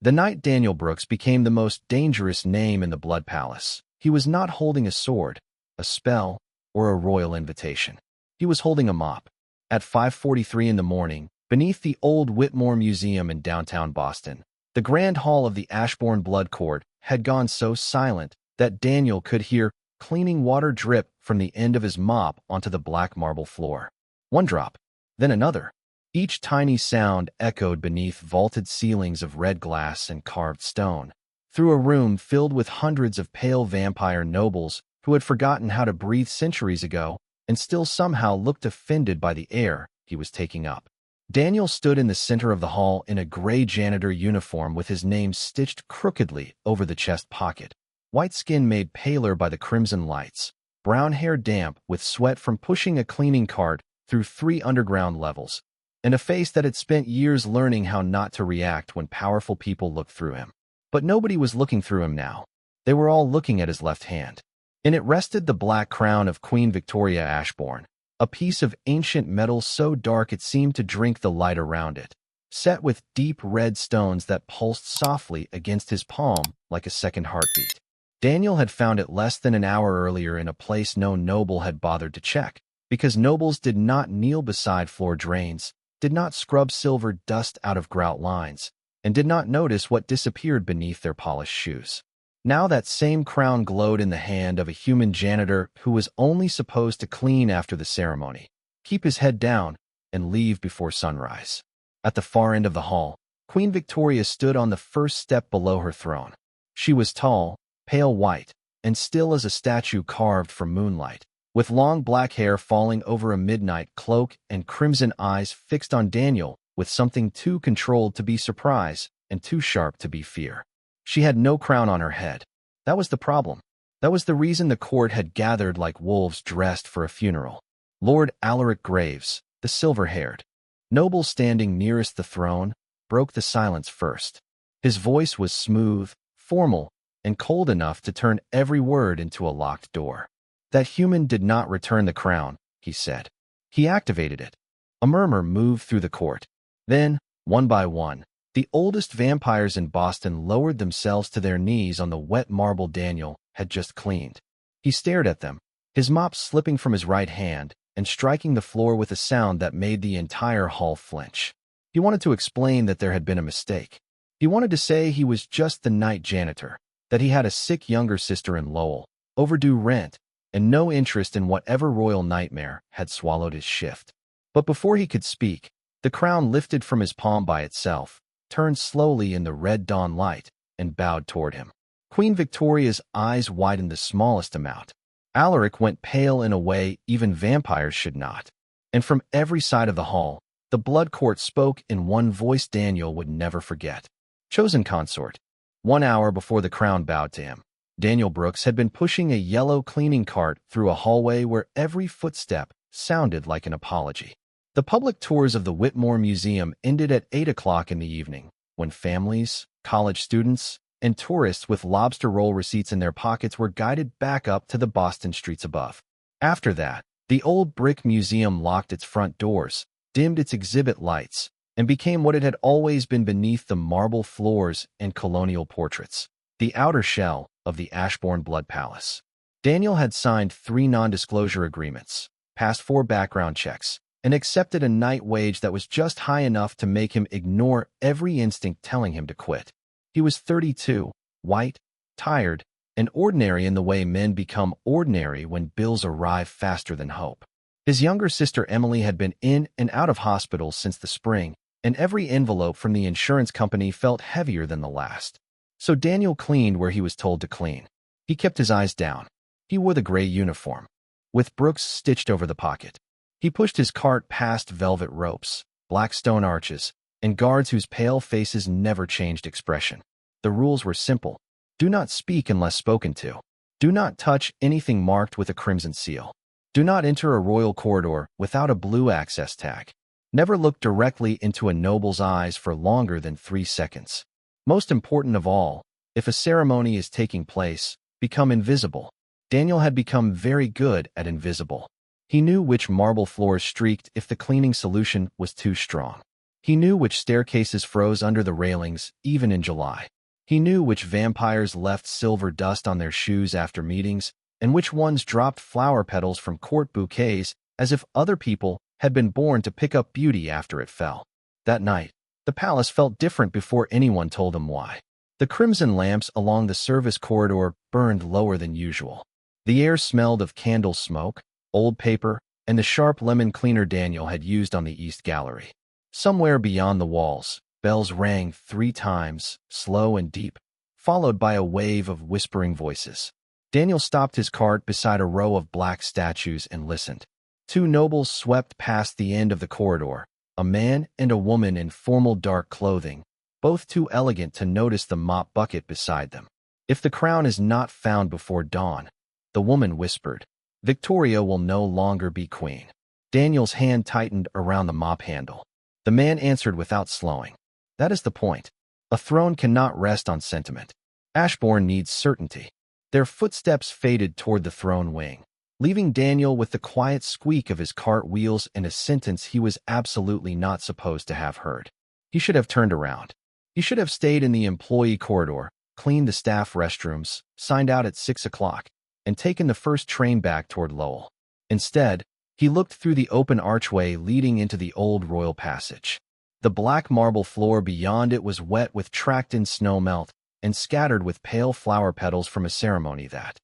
The night Daniel Brooks became the most dangerous name in the Blood Palace. He was not holding a sword, a spell, or a royal invitation. He was holding a mop. At 5:43 in the morning, beneath the old Whitmore Museum in downtown Boston, the grand hall of the Ashbourne Blood Court had gone so silent that Daniel could hear cleaning water drip from the end of his mop onto the black marble floor. One drop, then another. Each tiny sound echoed beneath vaulted ceilings of red glass and carved stone, through a room filled with hundreds of pale vampire nobles who had forgotten how to breathe centuries ago and still somehow looked offended by the air he was taking up. Daniel stood in the center of the hall in a gray janitor uniform with his name stitched crookedly over the chest pocket, white skin made paler by the crimson lights, brown hair damp with sweat from pushing a cleaning cart through 3 underground levels, and a face that had spent years learning how not to react when powerful people looked through him. But nobody was looking through him now. They were all looking at his left hand. In it rested the black crown of Queen Victoria Ashbourne, a piece of ancient metal so dark it seemed to drink the light around it, set with deep red stones that pulsed softly against his palm like a second heartbeat. Daniel had found it less than an hour earlier in a place no noble had bothered to check, because nobles did not kneel beside floor drains, did not scrub silver dust out of grout lines, and did not notice what disappeared beneath their polished shoes. Now that same crown glowed in the hand of a human janitor who was only supposed to clean after the ceremony, keep his head down, and leave before sunrise. At the far end of the hall, Queen Victoria stood on the first step below her throne. She was tall, pale white, and still as a statue carved from moonlight, with long black hair falling over a midnight cloak and crimson eyes fixed on Daniel with something too controlled to be surprise and too sharp to be fear. She had no crown on her head. That was the problem. That was the reason the court had gathered like wolves dressed for a funeral. Lord Alaric Graves, the silver-haired noble standing nearest the throne, broke the silence first. His voice was smooth, formal, and cold enough to turn every word into a locked door. That human did not return the crown, he said. He activated it. A murmur moved through the court. Then, one by one, the oldest vampires in Boston lowered themselves to their knees on the wet marble Daniel had just cleaned. He stared at them, his mop slipping from his right hand and striking the floor with a sound that made the entire hall flinch. He wanted to explain that there had been a mistake. He wanted to say he was just the night janitor, that he had a sick younger sister in Lowell, overdue rent, and no interest in whatever royal nightmare had swallowed his shift. But before he could speak, the crown lifted from his palm by itself, turned slowly in the red dawn light, and bowed toward him. Queen Victoria's eyes widened the smallest amount. Alaric went pale in a way even vampires should not. And from every side of the hall, the blood court spoke in one voice Daniel would never forget. Chosen consort. 1 hour before the crown bowed to him, Daniel Brooks had been pushing a yellow cleaning cart through a hallway where every footstep sounded like an apology. The public tours of the Whitmore Museum ended at 8 o'clock in the evening, when families, college students, and tourists with lobster roll receipts in their pockets were guided back up to the Boston streets above. After that, the old brick museum locked its front doors, dimmed its exhibit lights, and became what it had always been beneath the marble floors and colonial portraits, the outer shell of the Ashbourne Blood Palace. Daniel had signed 3 non-disclosure agreements, passed 4 background checks, and accepted a night wage that was just high enough to make him ignore every instinct telling him to quit. He was 32, white, tired, and ordinary in the way men become ordinary when bills arrive faster than hope. His younger sister Emily had been in and out of hospitals since the spring, and every envelope from the insurance company felt heavier than the last. So Daniel cleaned where he was told to clean. He kept his eyes down. He wore the gray uniform, with Brooks stitched over the pocket. He pushed his cart past velvet ropes, black stone arches, and guards whose pale faces never changed expression. The rules were simple. Do not speak unless spoken to. Do not touch anything marked with a crimson seal. Do not enter a royal corridor without a blue access tag. Never look directly into a noble's eyes for longer than 3 seconds. Most important of all, if a ceremony is taking place, become invisible. Daniel had become very good at invisible. He knew which marble floors streaked if the cleaning solution was too strong. He knew which staircases froze under the railings, even in July. He knew which vampires left silver dust on their shoes after meetings, and which ones dropped flower petals from court bouquets as if other people had been born to pick up beauty after it fell. That night, the palace felt different before anyone told him why. The crimson lamps along the service corridor burned lower than usual. The air smelled of candle smoke, old paper, and the sharp lemon cleaner Daniel had used on the East Gallery. Somewhere beyond the walls, bells rang 3 times, slow and deep, followed by a wave of whispering voices. Daniel stopped his cart beside a row of black statues and listened. 2 nobles swept past the end of the corridor, a man and a woman in formal dark clothing, both too elegant to notice the mop bucket beside them. "If the crown is not found before dawn," the woman whispered, "Victoria will no longer be queen." Daniel's hand tightened around the mop handle. The man answered without slowing, "That is the point. A throne cannot rest on sentiment. Ashbourne needs certainty." Their footsteps faded toward the throne wing, leaving Daniel with the quiet squeak of his cart wheels and a sentence he was absolutely not supposed to have heard. He should have turned around. He should have stayed in the employee corridor, cleaned the staff restrooms, signed out at 6 o'clock, and taken the first train back toward Lowell. Instead, he looked through the open archway leading into the old royal passage. The black marble floor beyond it was wet with tracked-in snow melt and scattered with pale flower petals from a ceremony that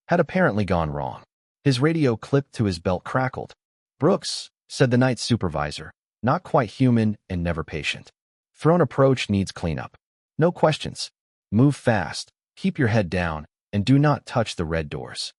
had apparently gone wrong. His radio clipped to his belt crackled. "Brooks," said the night supervisor, not quite human and never patient. "Throne approach needs cleanup. No questions. Move fast, keep your head down, and do not touch the red doors."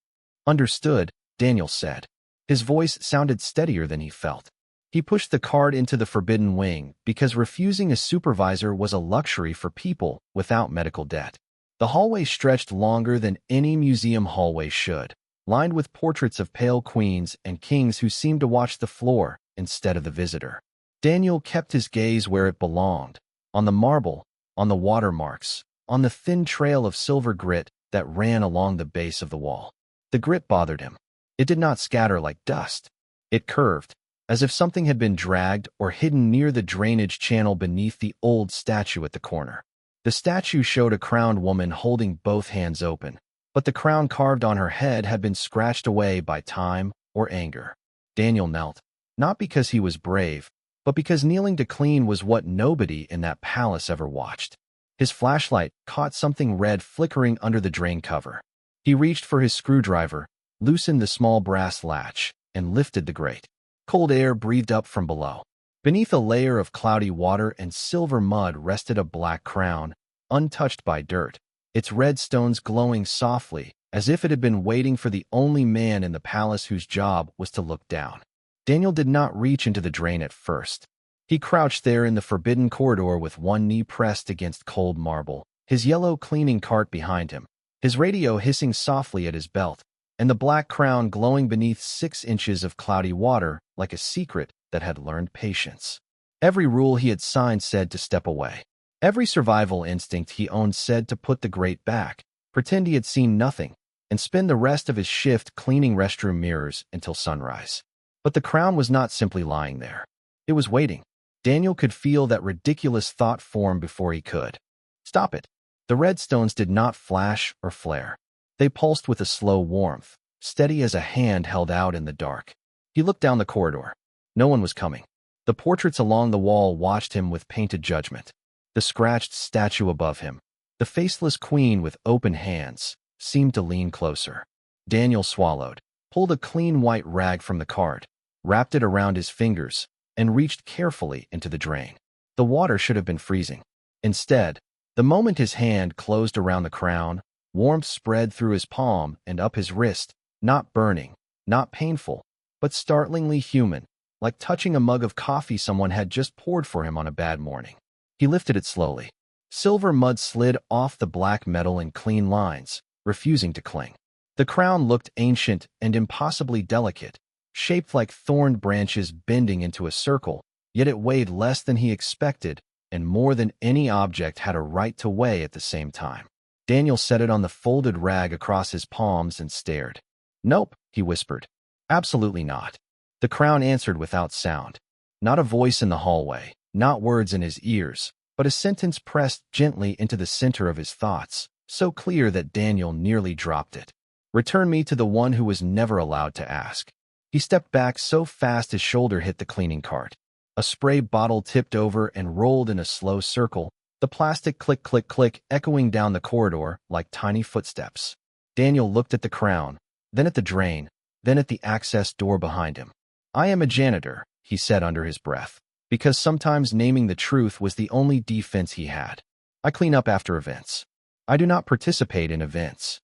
"Understood," Daniel said. His voice sounded steadier than he felt. He pushed the cart into the forbidden wing because refusing a supervisor was a luxury for people without medical debt. The hallway stretched longer than any museum hallway should, lined with portraits of pale queens and kings who seemed to watch the floor instead of the visitor. Daniel kept his gaze where it belonged, on the marble, on the watermarks, on the thin trail of silver grit that ran along the base of the wall. The grit bothered him. It did not scatter like dust. It curved, as if something had been dragged or hidden near the drainage channel beneath the old statue at the corner. The statue showed a crowned woman holding both hands open, but the crown carved on her head had been scratched away by time or anger. Daniel knelt, not because he was brave, but because kneeling to clean was what nobody in that palace ever watched. His flashlight caught something red flickering under the drain cover. He reached for his screwdriver, loosened the small brass latch, and lifted the grate. Cold air breathed up from below. Beneath a layer of cloudy water and silver mud rested a black crown, untouched by dirt, its red stones glowing softly, as if it had been waiting for the only man in the palace whose job was to look down. Daniel did not reach into the drain at first. He crouched there in the forbidden corridor with one knee pressed against cold marble, his yellow cleaning cart behind him, his radio hissing softly at his belt, and the black crown glowing beneath 6 inches of cloudy water like a secret that had learned patience. Every rule he had signed said to step away. Every survival instinct he owned said to put the grate back, pretend he had seen nothing, and spend the rest of his shift cleaning restroom mirrors until sunrise. But the crown was not simply lying there. It was waiting. Daniel could feel that ridiculous thought form before he could. Stop it. The red stones did not flash or flare. They pulsed with a slow warmth, steady as a hand held out in the dark. He looked down the corridor. No one was coming. The portraits along the wall watched him with painted judgment. The scratched statue above him, the faceless queen with open hands, seemed to lean closer. Daniel swallowed, pulled a clean white rag from the cart, wrapped it around his fingers, and reached carefully into the drain. The water should have been freezing. Instead, the moment his hand closed around the crown, warmth spread through his palm and up his wrist, not burning, not painful, but startlingly human, like touching a mug of coffee someone had just poured for him on a bad morning. He lifted it slowly. Silver mud slid off the black metal in clean lines, refusing to cling. The crown looked ancient and impossibly delicate, shaped like thorned branches bending into a circle, yet it weighed less than he expected, and more than any object had a right to weigh at the same time. Daniel set it on the folded rag across his palms and stared. "Nope," he whispered. "Absolutely not." The crown answered without sound. Not a voice in the hallway, not words in his ears, but a sentence pressed gently into the center of his thoughts, so clear that Daniel nearly dropped it. Return me to the one who was never allowed to ask. He stepped back so fast his shoulder hit the cleaning cart. A spray bottle tipped over and rolled in a slow circle, the plastic click, click, click echoing down the corridor like tiny footsteps. Daniel looked at the crown, then at the drain, then at the access door behind him. I am a janitor, he said under his breath, because sometimes naming the truth was the only defense he had. I clean up after events. I do not participate in events.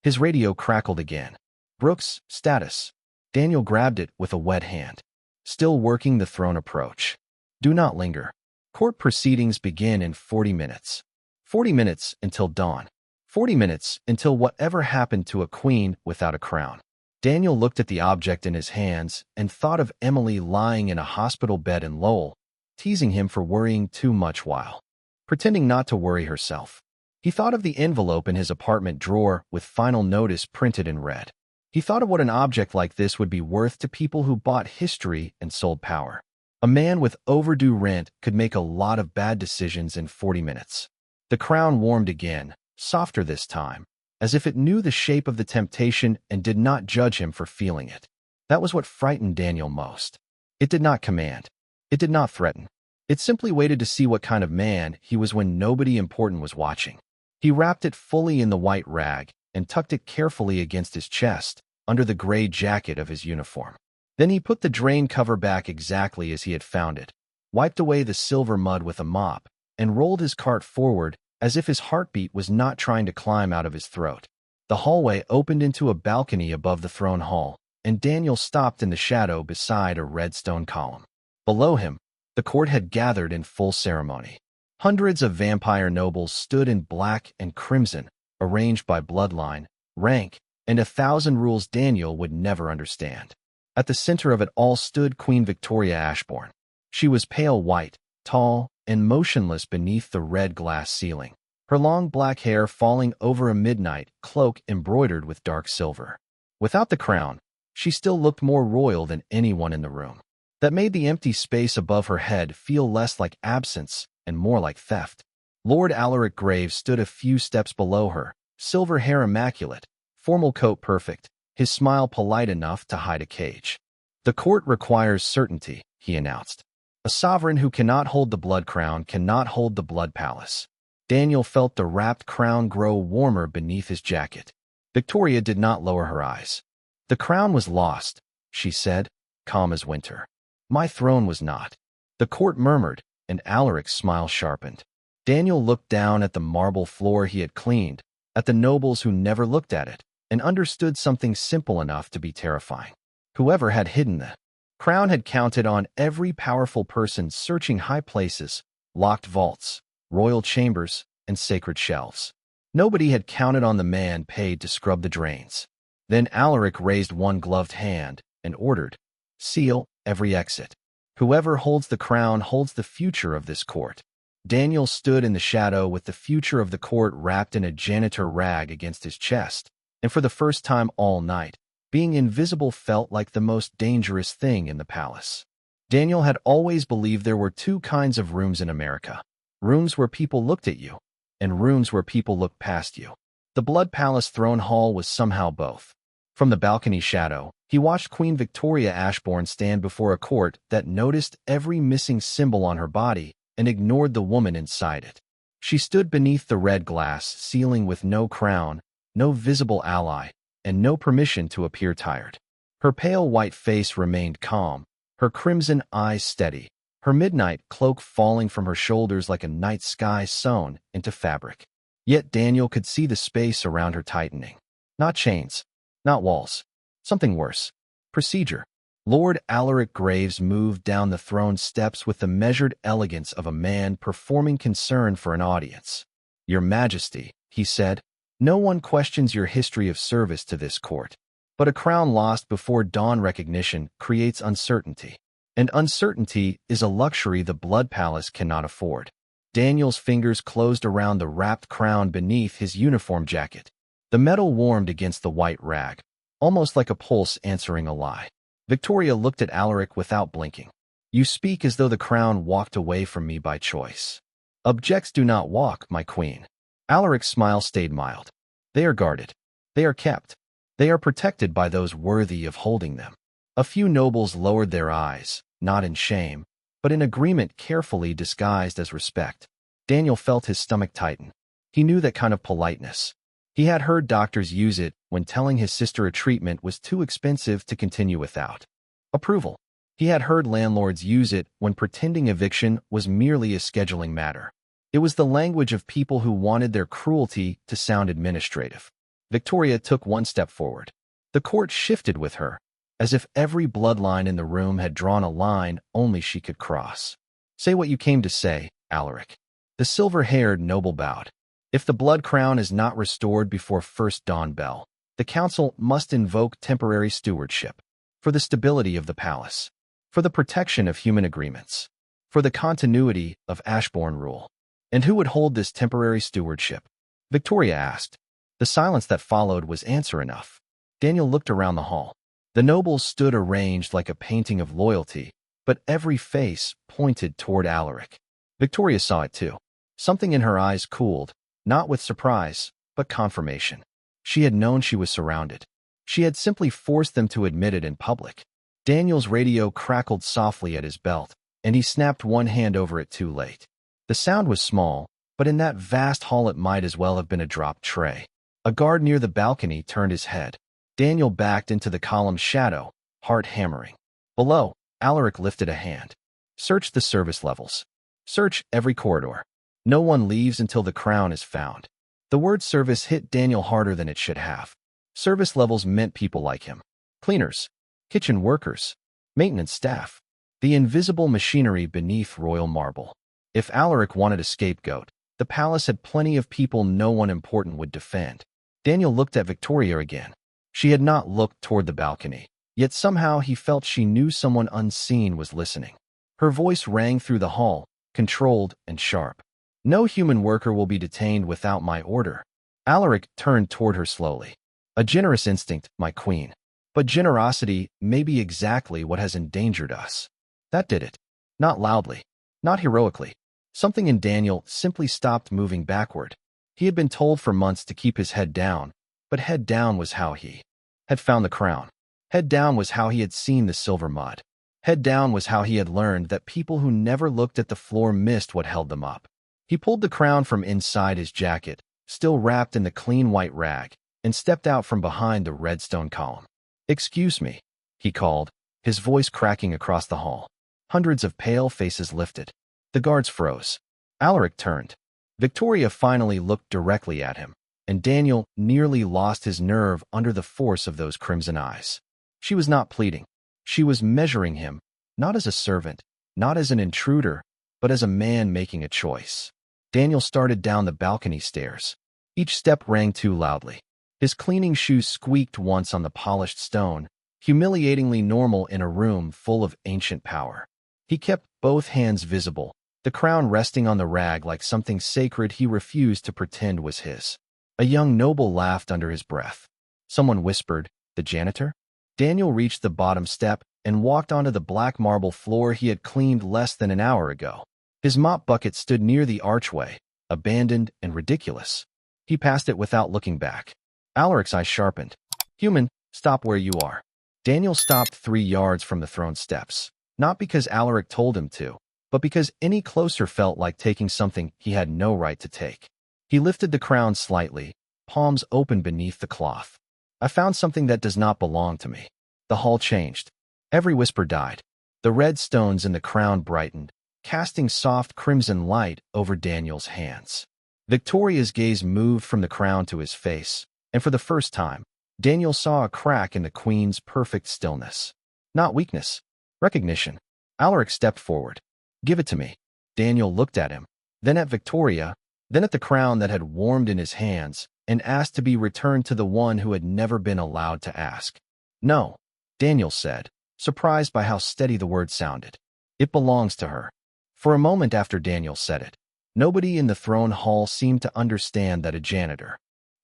His radio crackled again. Brooks, status. Daniel grabbed it with a wet hand. Still working the throne approach. Do not linger. Court proceedings begin in 40 minutes. 40 minutes until dawn. 40 minutes until whatever happened to a queen without a crown. Daniel looked at the object in his hands and thought of Emily lying in a hospital bed in Lowell, teasing him for worrying too much while pretending not to worry herself. He thought of the envelope in his apartment drawer with final notice printed in red. He thought of what an object like this would be worth to people who bought history and sold power. A man with overdue rent could make a lot of bad decisions in 40 minutes. The crown warmed again, softer this time, as if it knew the shape of the temptation and did not judge him for feeling it. That was what frightened Daniel most. It did not command. It did not threaten. It simply waited to see what kind of man he was when nobody important was watching. He wrapped it fully in the white rag and tucked it carefully against his chest, under the gray jacket of his uniform. Then he put the drain cover back exactly as he had found it, wiped away the silver mud with a mop, and rolled his cart forward as if his heartbeat was not trying to climb out of his throat. The hallway opened into a balcony above the throne hall, and Daniel stopped in the shadow beside a red stone column. Below him, the court had gathered in full ceremony. Hundreds of vampire nobles stood in black and crimson, arranged by bloodline, rank, and 1,000 rules Daniel would never understand. At the center of it all stood Queen Victoria Ashbourne. She was pale white, tall, and motionless beneath the red glass ceiling, her long black hair falling over a midnight cloak embroidered with dark silver. Without the crown, she still looked more royal than anyone in the room. That made the empty space above her head feel less like absence and more like theft. Lord Alaric Graves stood a few steps below her, silver hair immaculate, formal coat perfect, his smile polite enough to hide a cage. The court requires certainty, he announced. A sovereign who cannot hold the blood crown cannot hold the blood palace. Daniel felt the wrapped crown grow warmer beneath his jacket. Victoria did not lower her eyes. The crown was lost, she said, calm as winter. My throne was not. The court murmured, and Alaric's smile sharpened. Daniel looked down at the marble floor he had cleaned, at the nobles who never looked at it, and understood something simple enough to be terrifying. Whoever had hidden the crown had counted on every powerful person searching high places, locked vaults, royal chambers, and sacred shelves. Nobody had counted on the man paid to scrub the drains. Then Alaric raised one gloved hand and ordered, seal every exit. Whoever holds the crown holds the future of this court. Daniel stood in the shadow with the future of the court wrapped in a janitor rag against his chest, and for the first time all night, being invisible felt like the most dangerous thing in the palace. Daniel had always believed there were two kinds of rooms in America. Rooms where people looked at you, and rooms where people looked past you. The Blood Palace throne hall was somehow both. From the balcony shadow, he watched Queen Victoria Ashbourne stand before a court that noticed every missing symbol on her body and ignored the woman inside it. She stood beneath the red glass ceiling with no crown, no visible ally, and no permission to appear tired. Her pale white face remained calm, her crimson eyes steady, her midnight cloak falling from her shoulders like a night sky sewn into fabric. Yet Daniel could see the space around her tightening. Not chains, not walls. Something worse. Procedure. Lord Alaric Graves moved down the throne steps with the measured elegance of a man performing concern for an audience. Your Majesty, he said, no one questions your history of service to this court. But a crown lost before dawn recognition creates uncertainty. And uncertainty is a luxury the Blood Palace cannot afford. Daniel's fingers closed around the wrapped crown beneath his uniform jacket. The metal warmed against the white rag, almost like a pulse answering a lie. Victoria looked at Alaric without blinking. You speak as though the crown walked away from me by choice. Objects do not walk, my queen. Alaric's smile stayed mild. They are guarded. They are kept. They are protected by those worthy of holding them. A few nobles lowered their eyes, not in shame, but in agreement carefully disguised as respect. Daniel felt his stomach tighten. He knew that kind of politeness. He had heard doctors use it when telling his sister a treatment was too expensive to continue without approval. He had heard landlords use it when pretending eviction was merely a scheduling matter. It was the language of people who wanted their cruelty to sound administrative. Victoria took one step forward. The court shifted with her, as if every bloodline in the room had drawn a line only she could cross. Say what you came to say, Alaric. The silver-haired noble bowed. If the blood crown is not restored before first dawn bell, the council must invoke temporary stewardship for the stability of the palace, for the protection of human agreements, for the continuity of Ashbourne rule. And who would hold this temporary stewardship? Victoria asked. The silence that followed was answer enough. Daniel looked around the hall. The nobles stood arranged like a painting of loyalty, but every face pointed toward Alaric. Victoria saw it too. Something in her eyes cooled, not with surprise, but confirmation. She had known she was surrounded. She had simply forced them to admit it in public. Daniel's radio crackled softly at his belt, and he snapped one hand over it too late. The sound was small, but in that vast hall it might as well have been a dropped tray. A guard near the balcony turned his head. Daniel backed into the column's shadow, heart hammering. Below, Alaric lifted a hand. Search the service levels. Search every corridor. No one leaves until the crown is found. The word service hit Daniel harder than it should have. Service levels meant people like him. Cleaners, kitchen workers, maintenance staff. The invisible machinery beneath royal marble. If Alaric wanted a scapegoat, the palace had plenty of people no one important would defend. Daniel looked at Victoria again. She had not looked toward the balcony, yet somehow he felt she knew someone unseen was listening. Her voice rang through the hall, controlled and sharp. No human worker will be detained without my order. Alaric turned toward her slowly. A generous instinct, my queen. But generosity may be exactly what has endangered us. That did it. Not loudly. Not heroically. Something in Daniel simply stopped moving backward. He had been told for months to keep his head down, but head down was how he had found the crown. Head down was how he had seen the silver mud. Head down was how he had learned that people who never looked at the floor missed what held them up. He pulled the crown from inside his jacket, still wrapped in the clean white rag, and stepped out from behind the red stone column. Excuse me, he called, his voice cracking across the hall. Hundreds of pale faces lifted. The guards froze. Alaric turned. Victoria finally looked directly at him, and Daniel nearly lost his nerve under the force of those crimson eyes. She was not pleading. She was measuring him, not as a servant, not as an intruder, but as a man making a choice. Daniel started down the balcony stairs. Each step rang too loudly. His cleaning shoes squeaked once on the polished stone, humiliatingly normal in a room full of ancient power. He kept both hands visible, the crown resting on the rag like something sacred he refused to pretend was his. A young noble laughed under his breath. Someone whispered, "The janitor?" Daniel reached the bottom step and walked onto the black marble floor he had cleaned less than an hour ago. His mop bucket stood near the archway, abandoned and ridiculous. He passed it without looking back. Alaric's eyes sharpened. "Human, stop where you are." Daniel stopped 3 yards from the throne steps, not because Alaric told him to, but because any closer felt like taking something he had no right to take. He lifted the crown slightly, palms open beneath the cloth. "I found something that does not belong to me." The hall changed. Every whisper died. The red stones in the crown brightened, casting soft crimson light over Daniel's hands. Victoria's gaze moved from the crown to his face, and for the first time, Daniel saw a crack in the queen's perfect stillness. Not weakness, recognition. Alaric stepped forward. "Give it to me." Daniel looked at him, then at Victoria, then at the crown that had warmed in his hands, and asked to be returned to the one who had never been allowed to ask. "No," Daniel said, surprised by how steady the word sounded. "It belongs to her." For a moment after Daniel said it, nobody in the throne hall seemed to understand that a janitor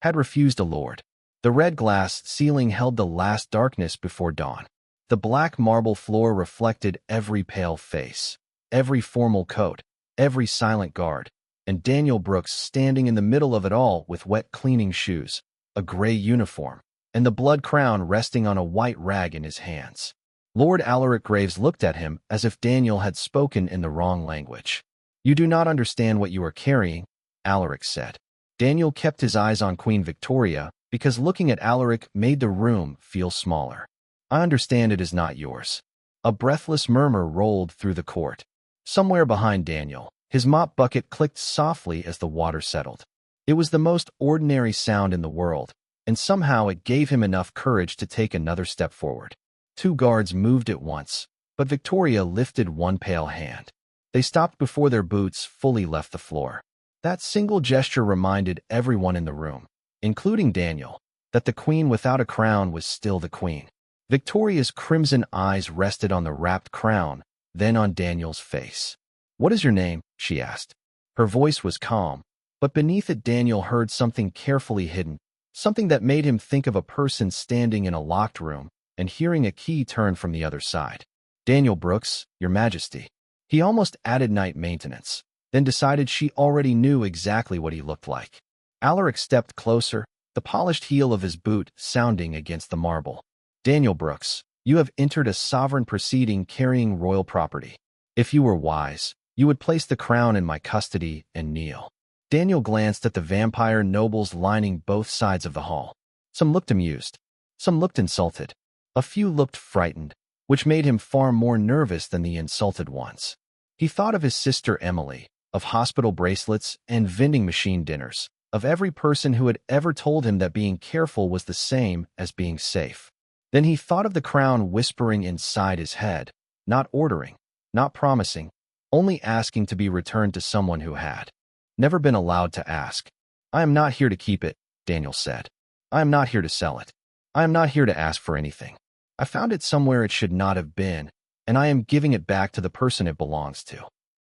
had refused a lord. The red glass ceiling held the last darkness before dawn. The black marble floor reflected every pale face, every formal coat, every silent guard, and Daniel Brooks standing in the middle of it all with wet cleaning shoes, a gray uniform, and the blood crown resting on a white rag in his hands. Lord Alaric Graves looked at him as if Daniel had spoken in the wrong language. "You do not understand what you are carrying," Alaric said. Daniel kept his eyes on Queen Victoria because looking at Alaric made the room feel smaller. "I understand it is not yours." A breathless murmur rolled through the court. Somewhere behind Daniel, his mop bucket clicked softly as the water settled. It was the most ordinary sound in the world, and somehow it gave him enough courage to take another step forward. 2 guards moved at once, but Victoria lifted one pale hand. They stopped before their boots fully left the floor. That single gesture reminded everyone in the room, including Daniel, that the queen without a crown was still the queen. Victoria's crimson eyes rested on the wrapped crown, then on Daniel's face. "What is your name?" she asked. Her voice was calm, but beneath it Daniel heard something carefully hidden, something that made him think of a person standing in a locked room and hearing a key turn from the other side. "Daniel Brooks, Your Majesty." He almost added night maintenance, then decided she already knew exactly what he looked like. Alaric stepped closer, the polished heel of his boot sounding against the marble. "Daniel Brooks, you have entered a sovereign proceeding carrying royal property. If you were wise, you would place the crown in my custody and kneel." Daniel glanced at the vampire nobles lining both sides of the hall. Some looked amused. Some looked insulted. A few looked frightened, which made him far more nervous than the insulted ones. He thought of his sister Emily, of hospital bracelets and vending machine dinners, of every person who had ever told him that being careful was the same as being safe. Then he thought of the crown whispering inside his head, not ordering, not promising, only asking to be returned to someone who had never been allowed to ask. "I am not here to keep it," Daniel said. "I am not here to sell it. I am not here to ask for anything. I found it somewhere it should not have been, and I am giving it back to the person it belongs to."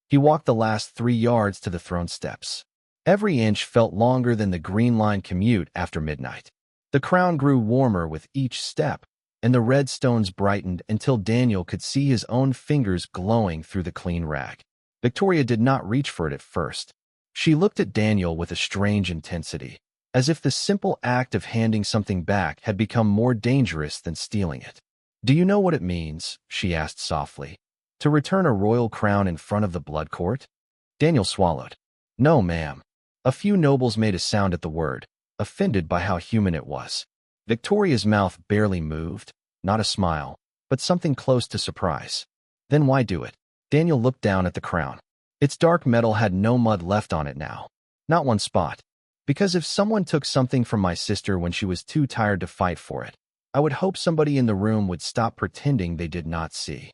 He walked the last 3 yards to the throne steps. Every inch felt longer than the Green Line commute after midnight. The crown grew warmer with each step, and the red stones brightened until Daniel could see his own fingers glowing through the clean rag. Victoria did not reach for it at first. She looked at Daniel with a strange intensity, as if the simple act of handing something back had become more dangerous than stealing it. "Do you know what it means?" she asked softly. "To return a royal crown in front of the blood court?" Daniel swallowed. "No, ma'am." A few nobles made a sound at the word, offended by how human it was. Victoria's mouth barely moved, not a smile, but something close to surprise. "Then why do it?" Daniel looked down at the crown. Its dark metal had no mud left on it now. Not one spot. "Because if someone took something from my sister when she was too tired to fight for it, I would hope somebody in the room would stop pretending they did not see."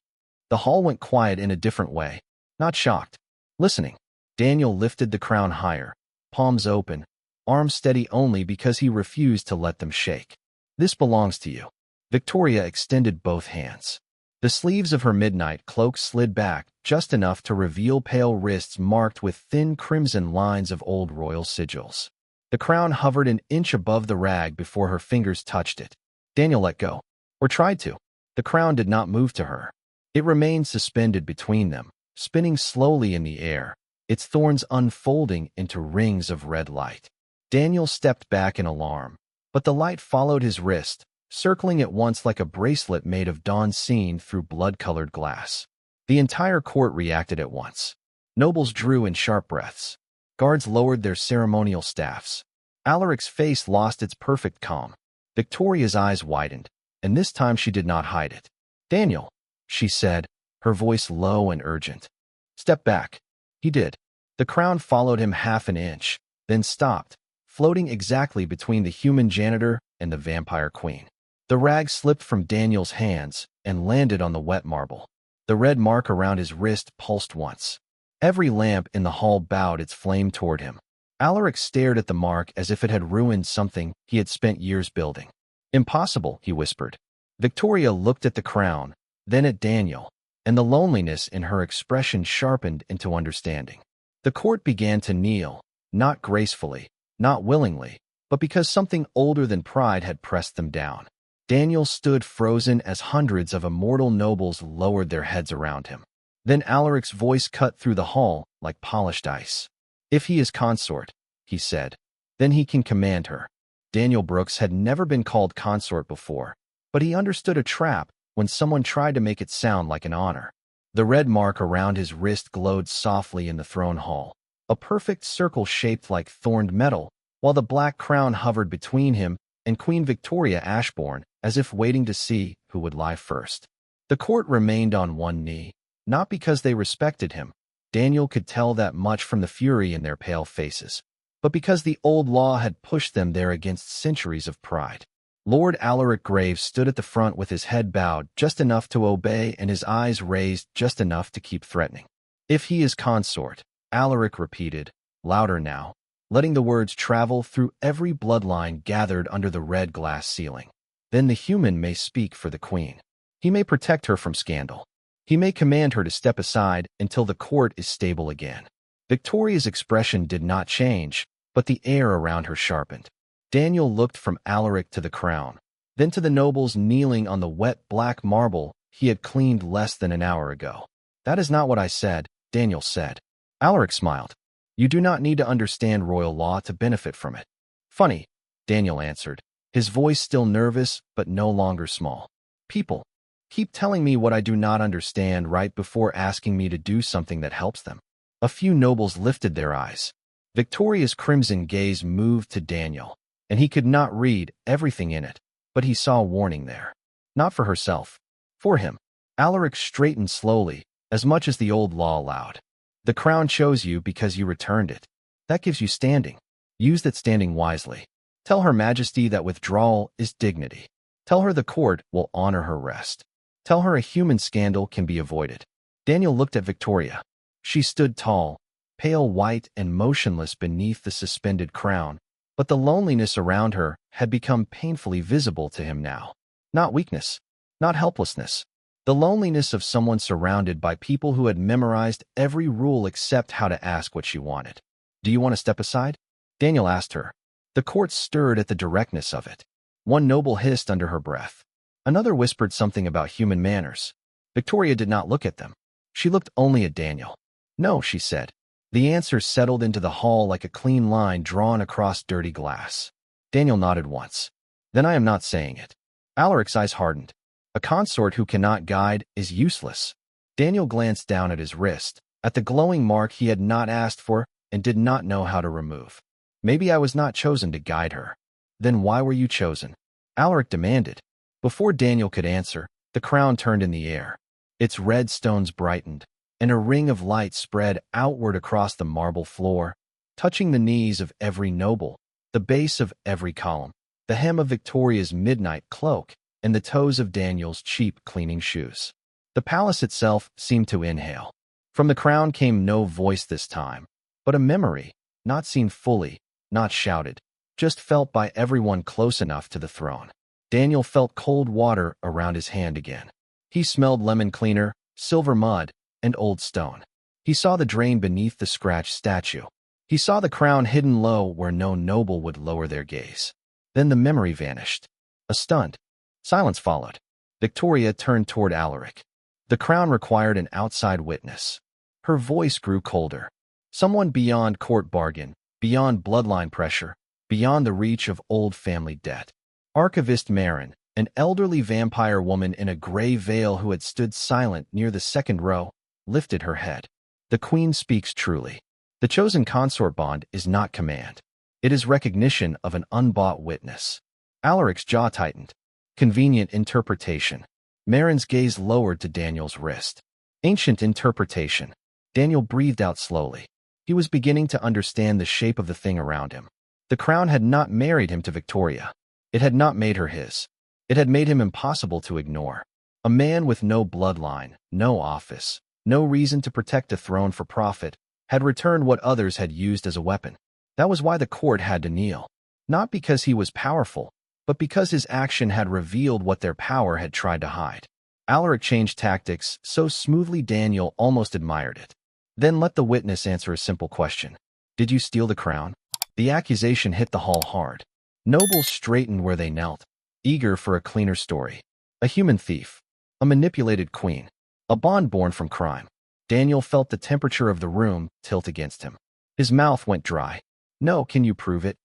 The hall went quiet in a different way, not shocked, listening. Daniel lifted the crown higher, palms open, arms steady only because he refused to let them shake. "This belongs to you." Victoria extended both hands. The sleeves of her midnight cloak slid back just enough to reveal pale wrists marked with thin crimson lines of old royal sigils. The crown hovered an inch above the rag before her fingers touched it. Daniel let go, or tried to. The crown did not move to her. It remained suspended between them, spinning slowly in the air, its thorns unfolding into rings of red light. Daniel stepped back in alarm, but the light followed his wrist, circling at once like a bracelet made of dawn seen through blood-colored glass. The entire court reacted at once. Nobles drew in sharp breaths. Guards lowered their ceremonial staffs. Alaric's face lost its perfect calm. Victoria's eyes widened, and this time she did not hide it. "Daniel," she said, her voice low and urgent. "Step back." He did. The crown followed him half an inch, then stopped, floating exactly between the human janitor and the vampire queen. The rag slipped from Daniel's hands and landed on the wet marble. The red mark around his wrist pulsed once. Every lamp in the hall bowed its flame toward him. Alaric stared at the mark as if it had ruined something he had spent years building. "Impossible," he whispered. Victoria looked at the crown, then at Daniel, and the loneliness in her expression sharpened into understanding. The court began to kneel, not gracefully, not willingly, but because something older than pride had pressed them down. Daniel stood frozen as hundreds of immortal nobles lowered their heads around him. Then Alaric's voice cut through the hall like polished ice. "If he is consort," he said, "then he can command her." Daniel Brooks had never been called consort before, but he understood a trap when someone tried to make it sound like an honor. The red mark around his wrist glowed softly in the throne hall, a perfect circle shaped like thorned metal, while the black crown hovered between him and Queen Victoria Ashbourne, as if waiting to see who would lie first. The court remained on one knee, not because they respected him. Daniel could tell that much from the fury in their pale faces, but because the old law had pushed them there against centuries of pride. Lord Alaric Graves stood at the front with his head bowed just enough to obey and his eyes raised just enough to keep threatening. "If he is consort," Alaric repeated, louder now, letting the words travel through every bloodline gathered under the red glass ceiling. "Then the human may speak for the queen. He may protect her from scandal. He may command her to step aside until the court is stable again." Victoria's expression did not change, but the air around her sharpened. Daniel looked from Alaric to the crown, then to the nobles kneeling on the wet black marble he had cleaned less than an hour ago. "That is not what I said," Daniel said. Alaric smiled. "You do not need to understand royal law to benefit from it." "Funny," Daniel answered, his voice still nervous but no longer small. "People keep telling me what I do not understand right before asking me to do something that helps them." A few nobles lifted their eyes. Victoria's crimson gaze moved to Daniel, and he could not read everything in it, but he saw warning there. Not for herself, for him. Alaric straightened slowly, as much as the old law allowed. "The crown chose you because you returned it. That gives you standing. Use that standing wisely. Tell Her Majesty that withdrawal is dignity. Tell her the court will honor her rest. Tell her a human scandal can be avoided." Daniel looked at Victoria. She stood tall, pale white and motionless beneath the suspended crown, but the loneliness around her had become painfully visible to him now. Not weakness, not helplessness. The loneliness of someone surrounded by people who had memorized every rule except how to ask what she wanted. "Do you want to step aside?" Daniel asked her. The court stirred at the directness of it. One noble hissed under her breath. Another whispered something about human manners. Victoria did not look at them. She looked only at Daniel. "No," she said. The answer settled into the hall like a clean line drawn across dirty glass. Daniel nodded once. "Then I am not saying it." Alaric's eyes hardened. A consort who cannot guide is useless. Daniel glanced down at his wrist, at the glowing mark he had not asked for and did not know how to remove. "Maybe I was not chosen to guide her." "Then why were you chosen?" Alaric demanded. Before Daniel could answer, the crown turned in the air. Its red stones brightened, and a ring of light spread outward across the marble floor, touching the knees of every noble, the base of every column, the hem of Victoria's midnight cloak, and the toes of Daniel's cheap cleaning shoes. The palace itself seemed to inhale. From the crown came no voice this time, but a memory, not seen fully, not shouted, just felt by everyone close enough to the throne. Daniel felt cold water around his hand again. He smelled lemon cleaner, silver mud, and old stone. He saw the drain beneath the scratched statue. He saw the crown hidden low where no noble would lower their gaze. Then the memory vanished. A stunned silence followed. Victoria turned toward Alaric. The crown required an outside witness. Her voice grew colder. Someone beyond court bargain, beyond bloodline pressure, beyond the reach of old family debt. Archivist Marin, an elderly vampire woman in a gray veil who had stood silent near the second row, lifted her head. "The Queen speaks truly. The chosen consort bond is not command. It is recognition of an unbought witness." Alaric's jaw tightened. Convenient interpretation. Marin's gaze lowered to Daniel's wrist. Ancient interpretation. Daniel breathed out slowly. He was beginning to understand the shape of the thing around him. The crown had not married him to Victoria. It had not made her his. It had made him impossible to ignore. A man with no bloodline, no office, no reason to protect a throne for profit, had returned what others had used as a weapon. That was why the court had to kneel. Not because he was powerful, but because his action had revealed what their power had tried to hide. Alaric changed tactics so smoothly Daniel almost admired it. "Then let the witness answer a simple question. Did you steal the crown?" The accusation hit the hall hard. Nobles straightened where they knelt. eager for a cleaner story. A human thief. A manipulated queen. A bond born from crime. Daniel felt the temperature of the room tilt against him. His mouth went dry. No, can you prove it?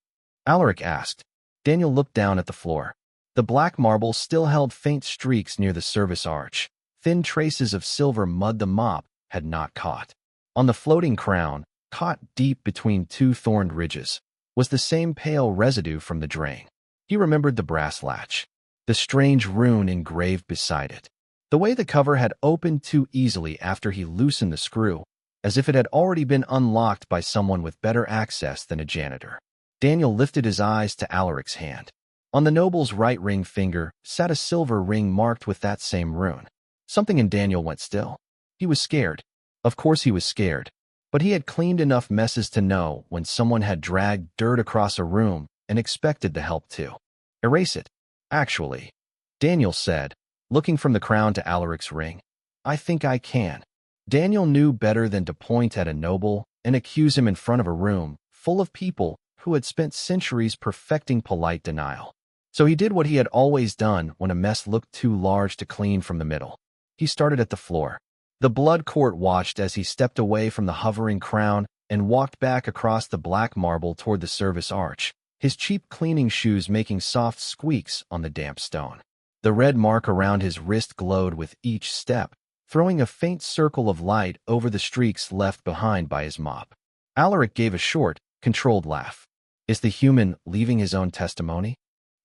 Alaric asked. Daniel looked down at the floor. The black marble still held faint streaks near the service arch. Thin traces of silver mud the mop had not caught. On the floating crown, caught deep between two thorned ridges, was the same pale residue from the drain. He remembered the brass latch, the strange rune engraved beside it. The way the cover had opened too easily after he loosened the screw, as if it had already been unlocked by someone with better access than a janitor. Daniel lifted his eyes to Alaric's hand. On the noble's right ring finger sat a silver ring marked with that same rune. Something in Daniel went still. He was scared. Of course he was scared, but he had cleaned enough messes to know when someone had dragged dirt across a room and expected the help to erase it. Actually, Daniel said, looking from the crown to Alaric's ring, I think I can. Daniel knew better than to point at a noble and accuse him in front of a room full of people who had spent centuries perfecting polite denial. So he did what he had always done when a mess looked too large to clean from the middle. He started at the floor. The blood court watched as he stepped away from the hovering crown and walked back across the black marble toward the service arch, his cheap cleaning shoes making soft squeaks on the damp stone. The red mark around his wrist glowed with each step, throwing a faint circle of light over the streaks left behind by his mop. Alaric gave a short, controlled laugh. Is the human leaving his own testimony?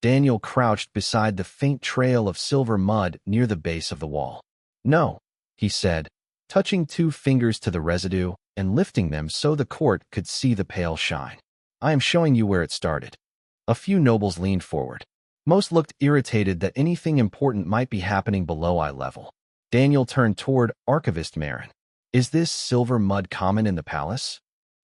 Daniel crouched beside the faint trail of silver mud near the base of the wall. No, he said, touching two fingers to the residue and lifting them so the court could see the pale shine. I am showing you where it started. A few nobles leaned forward. Most looked irritated that anything important might be happening below eye level. Daniel turned toward Archivist Marin. Is this silver mud common in the palace?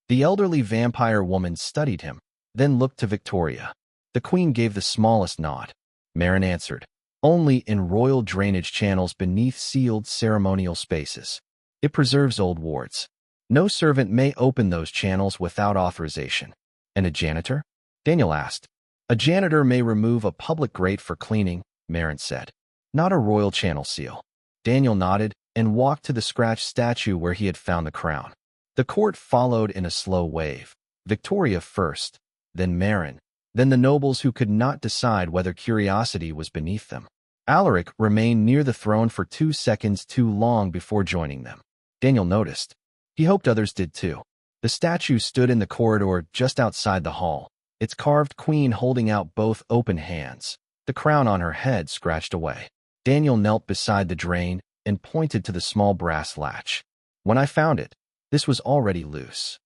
The elderly vampire woman studied him, then looked to Victoria. The queen gave the smallest nod. Marin answered, only in royal drainage channels beneath sealed ceremonial spaces. It preserves old wards. No servant may open those channels without authorization. And a janitor? Daniel asked. A janitor may remove a public grate for cleaning, Marin said. Not a royal channel seal. Daniel nodded and walked to the scratched statue where he had found the crown. The court followed in a slow wave. Victoria first, then Marin, then the nobles who could not decide whether curiosity was beneath them. Alaric remained near the throne for 2 seconds too long before joining them. Daniel noticed. He hoped others did too. The statue stood in the corridor just outside the hall, its carved queen holding out both open hands, the crown on her head scratched away. Daniel knelt beside the drain and pointed to the small brass latch. When I found it, this was already loose.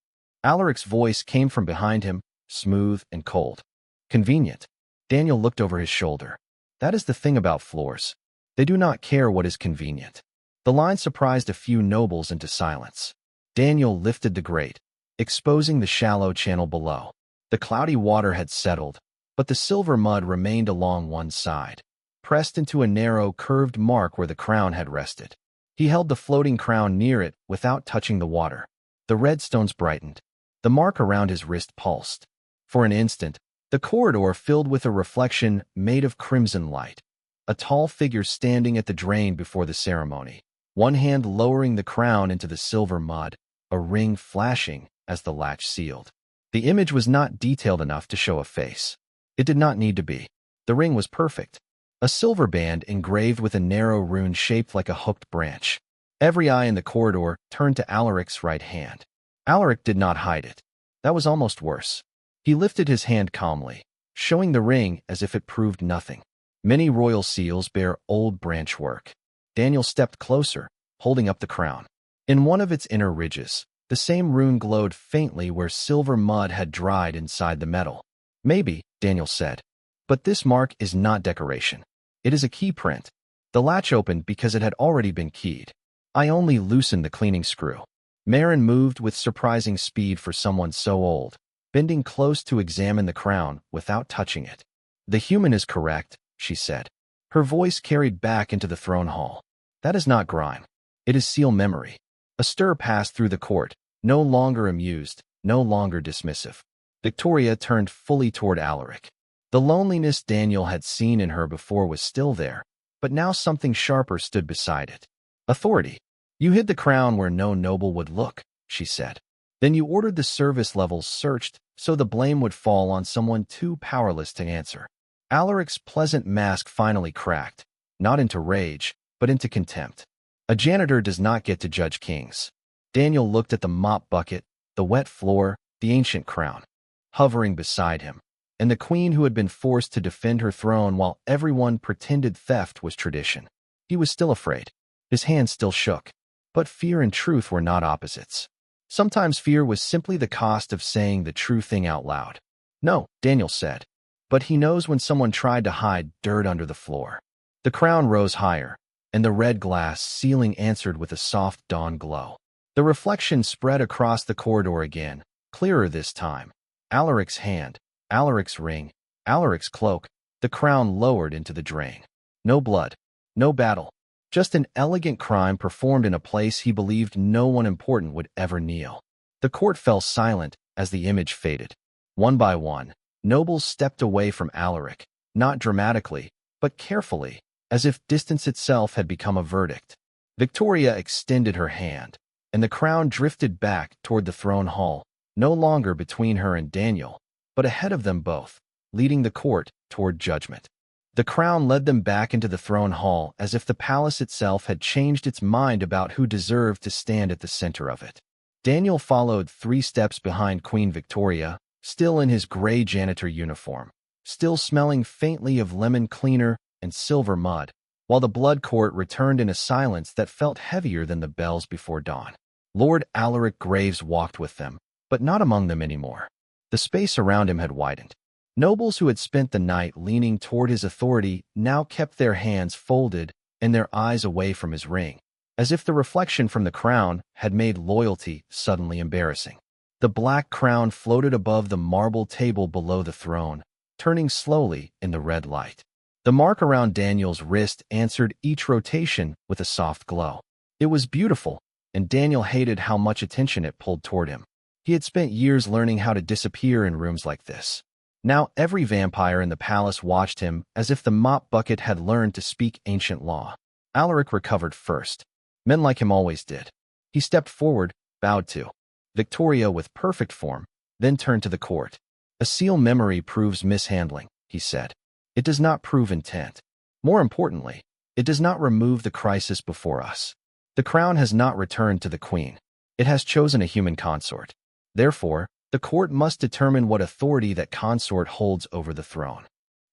Alaric's voice came from behind him, smooth and cold. Convenient. Daniel looked over his shoulder. That is the thing about floors. They do not care what is convenient. The line surprised a few nobles into silence. Daniel lifted the grate, exposing the shallow channel below. The cloudy water had settled, but the silver mud remained along one side, pressed into a narrow, curved mark where the crown had rested. He held the floating crown near it without touching the water. The red stones brightened. The mark around his wrist pulsed. For an instant, the corridor filled with a reflection made of crimson light. A tall figure standing at the drain before the ceremony, one hand lowering the crown into the silver mud, a ring flashing as the latch sealed. The image was not detailed enough to show a face. It did not need to be. The ring was perfect. A silver band engraved with a narrow rune shaped like a hooked branch. Every eye in the corridor turned to Alaric's right hand. Alaric did not hide it. That was almost worse. He lifted his hand calmly, showing the ring as if it proved nothing. Many royal seals bear old branch work. Daniel stepped closer, holding up the crown. In one of its inner ridges, the same rune glowed faintly where silver mud had dried inside the metal. Maybe, Daniel said, but this mark is not decoration. It is a key print. The latch opened because it had already been keyed. I only loosened the cleaning screw. Marin moved with surprising speed for someone so old, bending close to examine the crown without touching it. The human is correct, she said. Her voice carried back into the throne hall. That is not grime. It is seal memory. A stir passed through the court, no longer amused, no longer dismissive. Victoria turned fully toward Alaric. The loneliness Daniel had seen in her before was still there, but now something sharper stood beside it. Authority. You hid the crown where no noble would look, she said. Then you ordered the service levels searched so the blame would fall on someone too powerless to answer. Alaric's pleasant mask finally cracked, not into rage, but into contempt. A janitor does not get to judge kings. Daniel looked at the mop bucket, the wet floor, the ancient crown, hovering beside him, and the queen who had been forced to defend her throne while everyone pretended theft was tradition. He was still afraid. His hands still shook. But fear and truth were not opposites. Sometimes fear was simply the cost of saying the true thing out loud. No, Daniel said. But he knows when someone tried to hide dirt under the floor. The crown rose higher, and the red glass ceiling answered with a soft dawn glow. The reflection spread across the corridor again, clearer this time. Alaric's hand, Alaric's ring, Alaric's cloak, the crown lowered into the drain. No blood, no battle, just an elegant crime performed in a place he believed no one important would ever kneel. The court fell silent as the image faded. One by one, nobles stepped away from Alaric, not dramatically, but carefully, as if distance itself had become a verdict. Victoria extended her hand, and the crown drifted back toward the throne hall, no longer between her and Daniel, but ahead of them both, leading the court toward judgment. The crown led them back into the throne hall as if the palace itself had changed its mind about who deserved to stand at the center of it. Daniel followed 3 steps behind Queen Victoria, still in his gray janitor uniform, still smelling faintly of lemon cleaner and silver mud, while the blood court returned in a silence that felt heavier than the bells before dawn. Lord Alaric Graves walked with them, but not among them anymore. The space around him had widened. Nobles who had spent the night leaning toward his authority now kept their hands folded and their eyes away from his ring, as if the reflection from the crown had made loyalty suddenly embarrassing. The black crown floated above the marble table below the throne, turning slowly in the red light. The mark around Daniel's wrist answered each rotation with a soft glow. It was beautiful, and Daniel hated how much attention it pulled toward him. He had spent years learning how to disappear in rooms like this. Now every vampire in the palace watched him as if the mop bucket had learned to speak ancient law. Alaric recovered first. Men like him always did. He stepped forward, bowed to Victoria with perfect form, then turned to the court. A seal memory proves mishandling, he said. It does not prove intent. More importantly, it does not remove the crisis before us. The crown has not returned to the queen. It has chosen a human consort. Therefore, the court must determine what authority that consort holds over the throne.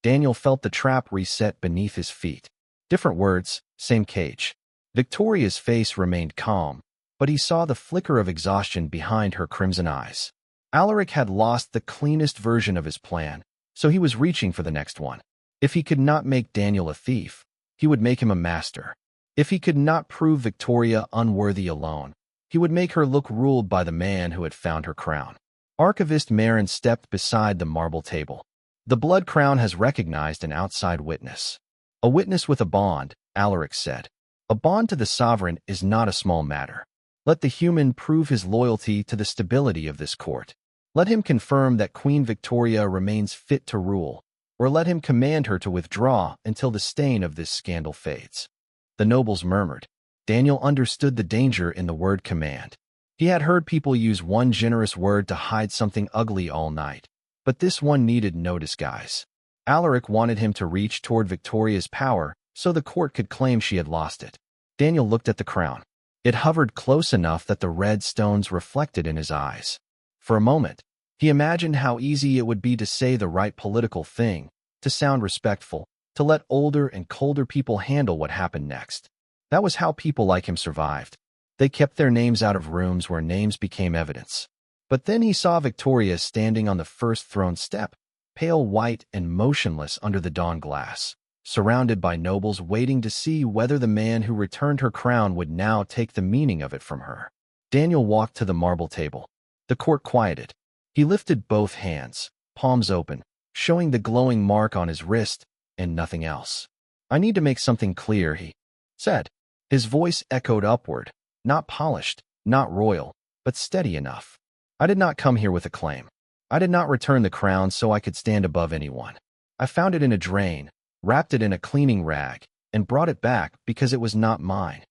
Daniel felt the trap reset beneath his feet. Different words, same cage. Victoria's face remained calm, but he saw the flicker of exhaustion behind her crimson eyes. Alaric had lost the cleanest version of his plan, so he was reaching for the next one. If he could not make Daniel a thief, he would make him a master. If he could not prove Victoria unworthy alone, he would make her look ruled by the man who had found her crown. Archivist Marin stepped beside the marble table. The blood crown has recognized an outside witness. A witness with a bond, Alaric said. A bond to the sovereign is not a small matter. Let the human prove his loyalty to the stability of this court. Let him confirm that Queen Victoria remains fit to rule, or let him command her to withdraw until the stain of this scandal fades. The nobles murmured. Daniel understood the danger in the word command. He had heard people use one generous word to hide something ugly all night, but this one needed no disguise. Alaric wanted him to reach toward Victoria's power so the court could claim she had lost it. Daniel looked at the crown. It hovered close enough that the red stones reflected in his eyes. For a moment, he imagined how easy it would be to say the right political thing, to sound respectful, to let older and colder people handle what happened next. That was how people like him survived. They kept their names out of rooms where names became evidence. But then he saw Victoria standing on the first throne step, pale white and motionless under the dawn glass, surrounded by nobles waiting to see whether the man who returned her crown would now take the meaning of it from her. Daniel walked to the marble table. The court quieted. He lifted both hands, palms open, showing the glowing mark on his wrist, and nothing else. I need to make something clear, he said. His voice echoed upward, not polished, not royal, but steady enough. I did not come here with a claim. I did not return the crown so I could stand above anyone. I found it in a drain, wrapped it in a cleaning rag, and brought it back because it was not mine."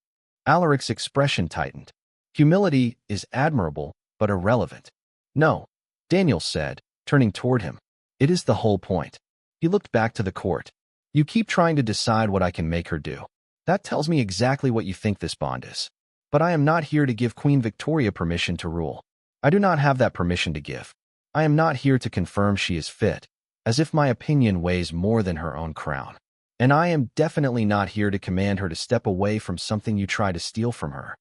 Alaric's expression tightened. Humility is admirable, but irrelevant. "No," Daniel said, turning toward him. "It is the whole point." He looked back to the court. "You keep trying to decide what I can make her do. That tells me exactly what you think this bond is. But I am not here to give Queen Victoria permission to rule. I do not have that permission to give. I am not here to confirm she is fit, as if my opinion weighs more than her own crown. And I am definitely not here to command her to step away from something you try to steal from her."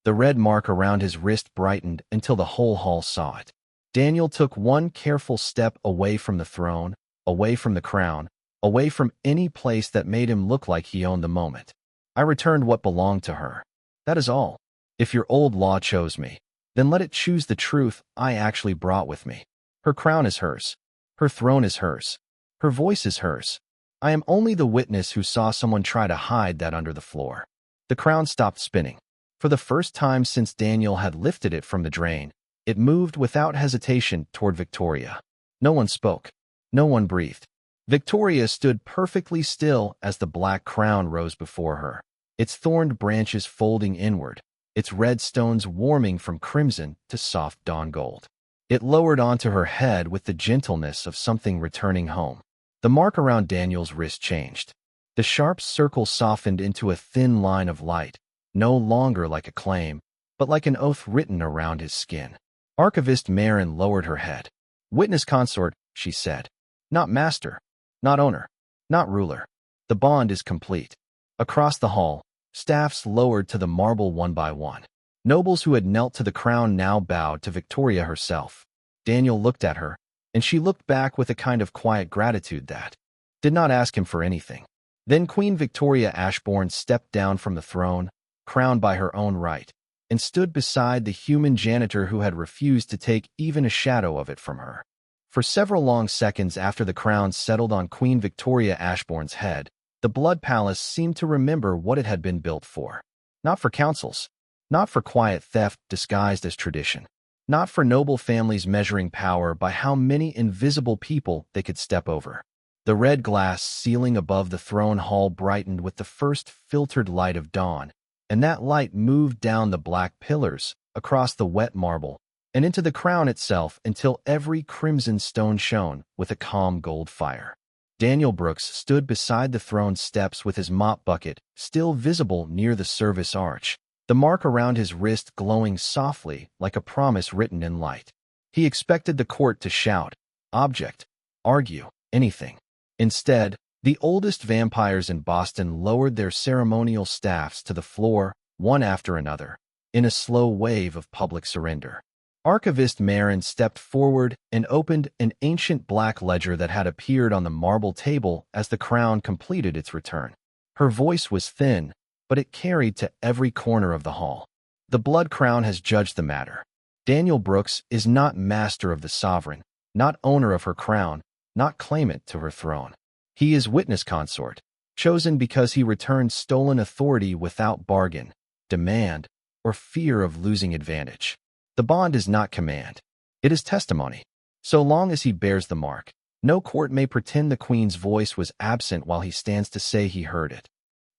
The red mark around his wrist brightened until the whole hall saw it. Daniel took one careful step away from the throne, away from the crown, away from any place that made him look like he owned the moment. "I returned what belonged to her. That is all. If your old law chose me, then let it choose the truth I actually brought with me. Her crown is hers. Her throne is hers. Her voice is hers. I am only the witness who saw someone try to hide that under the floor." The crown stopped spinning. For the first time since Daniel had lifted it from the drain, it moved without hesitation toward Victoria. No one spoke. No one breathed. Victoria stood perfectly still as the black crown rose before her, its thorned branches folding inward, its red stones warming from crimson to soft dawn gold. It lowered onto her head with the gentleness of something returning home. The mark around Daniel's wrist changed. The sharp circle softened into a thin line of light, no longer like a claim, but like an oath written around his skin. Archivist Marin lowered her head. "Witness consort," she said. "Not master, not owner, not ruler. The bond is complete." Across the hall, staffs lowered to the marble one by one. Nobles who had knelt to the crown now bowed to Victoria herself. Daniel looked at her, and she looked back with a kind of quiet gratitude that did not ask him for anything. Then Queen Victoria Ashbourne stepped down from the throne, crowned by her own right, and stood beside the human janitor who had refused to take even a shadow of it from her. For several long seconds after the crown settled on Queen Victoria Ashbourne's head, the Blood Palace seemed to remember what it had been built for. Not for councils, not for quiet theft disguised as tradition, not for noble families measuring power by how many invisible people they could step over. The red glass ceiling above the throne hall brightened with the first filtered light of dawn, and that light moved down the black pillars, across the wet marble, and into the crown itself until every crimson stone shone with a calm gold fire. Daniel Brooks stood beside the throne steps with his mop bucket still visible near the service arch, the mark around his wrist glowing softly like a promise written in light. He expected the court to shout, object, argue, anything. Instead, the oldest vampires in Boston lowered their ceremonial staffs to the floor, one after another, in a slow wave of public surrender. Archivist Marin stepped forward and opened an ancient black ledger that had appeared on the marble table as the crown completed its return. Her voice was thin, but it carried to every corner of the hall. "The blood crown has judged the matter. Daniel Brooks is not master of the sovereign, not owner of her crown, not claimant to her throne. He is witness consort, chosen because he returned stolen authority without bargain, demand, or fear of losing advantage. The bond is not command. It is testimony. So long as he bears the mark, no court may pretend the Queen's voice was absent while he stands to say he heard it."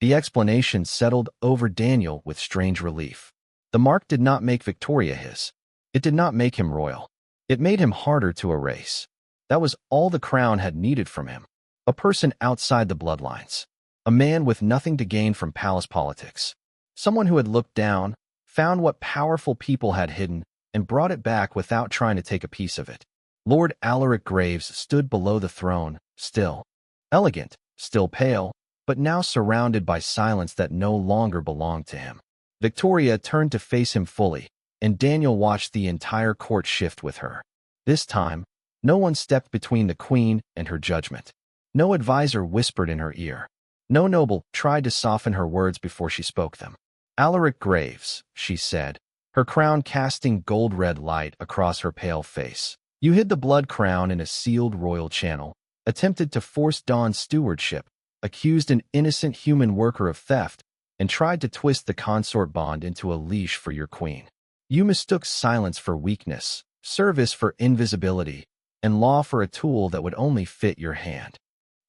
The explanation settled over Daniel with strange relief. The mark did not make Victoria his. It did not make him royal. It made him harder to erase. That was all the crown had needed from him. A person outside the bloodlines. A man with nothing to gain from palace politics. Someone who had looked down, found what powerful people had hidden, and brought it back without trying to take a piece of it. Lord Alaric Graves stood below the throne, still. Elegant, still pale, but now surrounded by silence that no longer belonged to him. Victoria turned to face him fully, and Daniel watched the entire court shift with her. This time, no one stepped between the Queen and her judgment. No advisor whispered in her ear. No noble tried to soften her words before she spoke them. "Alaric Graves," she said, her crown casting gold-red light across her pale face. "You hid the blood crown in a sealed royal channel, attempted to force Dawn's stewardship, accused an innocent human worker of theft, and tried to twist the consort bond into a leash for your queen. You mistook silence for weakness, service for invisibility, and law for a tool that would only fit your hand.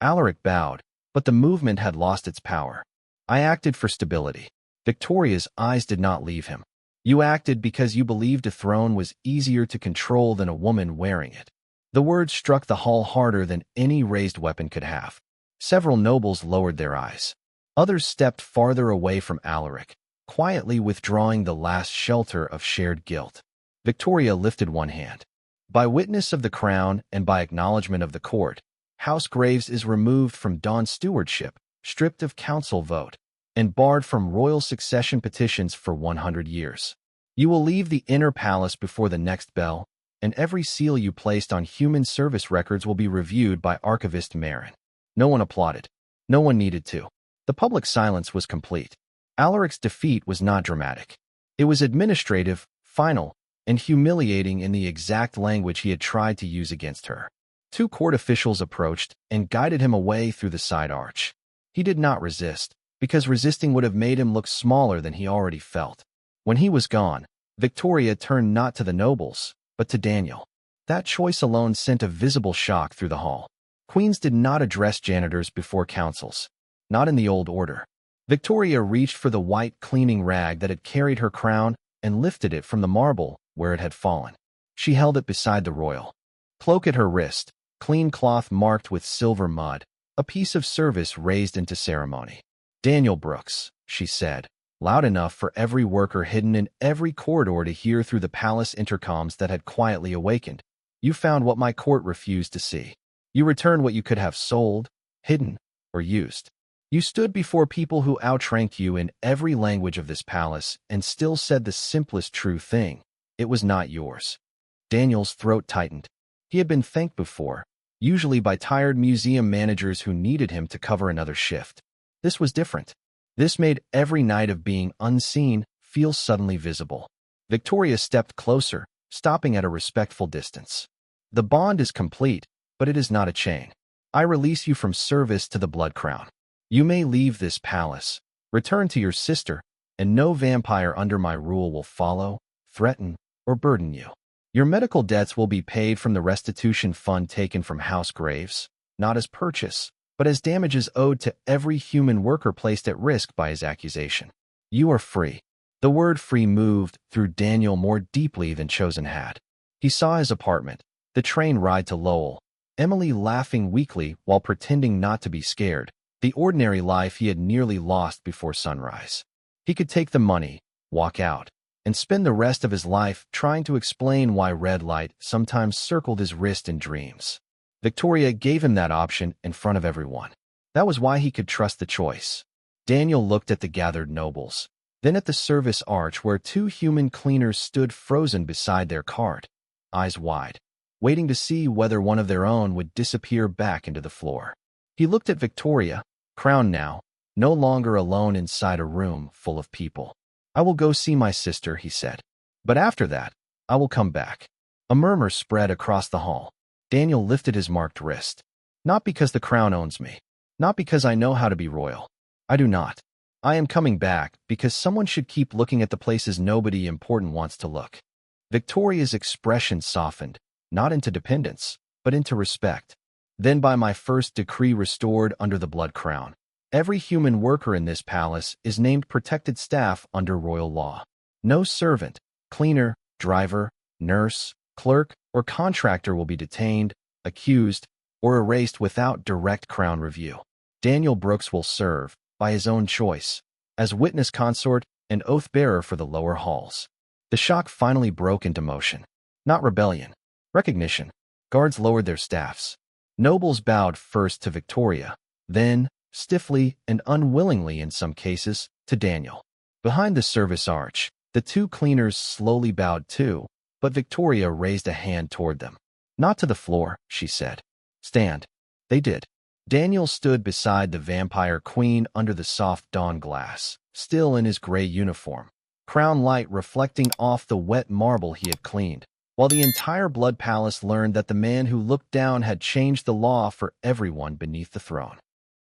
Alaric bowed, but the movement had lost its power. I acted for stability. Victoria's eyes did not leave him. You acted because you believed a throne was easier to control than a woman wearing it. The words struck the hall harder than any raised weapon could have. Several nobles lowered their eyes. Others stepped farther away from Alaric, quietly withdrawing the last shelter of shared guilt. Victoria lifted one hand. By witness of the crown and by acknowledgement of the court, House Graves is removed from Dawn's stewardship, stripped of council vote, and barred from royal succession petitions for 100 years. You will leave the inner palace before the next bell, and every seal you placed on human service records will be reviewed by Archivist Marin. No one applauded. No one needed to. The public silence was complete. Alaric's defeat was not dramatic. It was administrative, final, and humiliating in the exact language he had tried to use against her. Two court officials approached and guided him away through the side arch. He did not resist, because resisting would have made him look smaller than he already felt. When he was gone, Victoria turned not to the nobles, but to Daniel. That choice alone sent a visible shock through the hall. Queens did not address janitors before councils. Not in the old order. Victoria reached for the white cleaning rag that had carried her crown and lifted it from the marble where it had fallen. She held it beside the royal cloak at her wrist, clean cloth marked with silver mud, a piece of service raised into ceremony. Daniel Brooks, she said, loud enough for every worker hidden in every corridor to hear through the palace intercoms that had quietly awakened. You found what my court refused to see. You returned what you could have sold, hidden, or used. You stood before people who outranked you in every language of this palace and still said the simplest true thing. It was not yours. Daniel's throat tightened. He had been thanked before, usually by tired museum managers who needed him to cover another shift. This was different. This made every night of being unseen feel suddenly visible. Victoria stepped closer, stopping at a respectful distance. The bond is complete, but it is not a chain. I release you from service to the Blood Crown. You may leave this palace, return to your sister, and no vampire under my rule will follow, threaten, or burden you. Your medical debts will be paid from the restitution fund taken from House Graves, not as purchase, but as damages owed to every human worker placed at risk by his accusation. You are free. The word free moved through Daniel more deeply than Chosen had. He saw his apartment, the train ride to Lowell, Emily laughing weakly while pretending not to be scared, the ordinary life he had nearly lost before sunrise. He could take the money, walk out, and spend the rest of his life trying to explain why red light sometimes circled his wrist in dreams. Victoria gave him that option in front of everyone. That was why he could trust the choice. Daniel looked at the gathered nobles, then at the service arch where two human cleaners stood frozen beside their cart, eyes wide, waiting to see whether one of their own would disappear back into the floor. He looked at Victoria, crowned now, no longer alone inside a room full of people. I will go see my sister, he said. But after that, I will come back. A murmur spread across the hall. Daniel lifted his marked wrist. Not because the crown owns me. Not because I know how to be royal. I do not. I am coming back because someone should keep looking at the places nobody important wants to look. Victoria's expression softened, not into dependence, but into respect. Then by my first decree restored under the Blood Crown, every human worker in this palace is named protected staff under royal law. No servant, cleaner, driver, nurse, clerk, or contractor will be detained, accused, or erased without direct crown review. Daniel Brooks will serve, by his own choice, as witness consort and oath-bearer for the lower halls. The shock finally broke into motion. Not rebellion. Recognition. Guards lowered their staffs. Nobles bowed first to Victoria, then, stiffly and unwillingly in some cases, to Daniel. Behind the service arch, the two cleaners slowly bowed too, but Victoria raised a hand toward them. Not to the floor, she said. Stand. They did. Daniel stood beside the vampire queen under the soft dawn glass, still in his gray uniform, crown light reflecting off the wet marble he had cleaned, while the entire Blood Palace learned that the man who looked down had changed the law for everyone beneath the throne.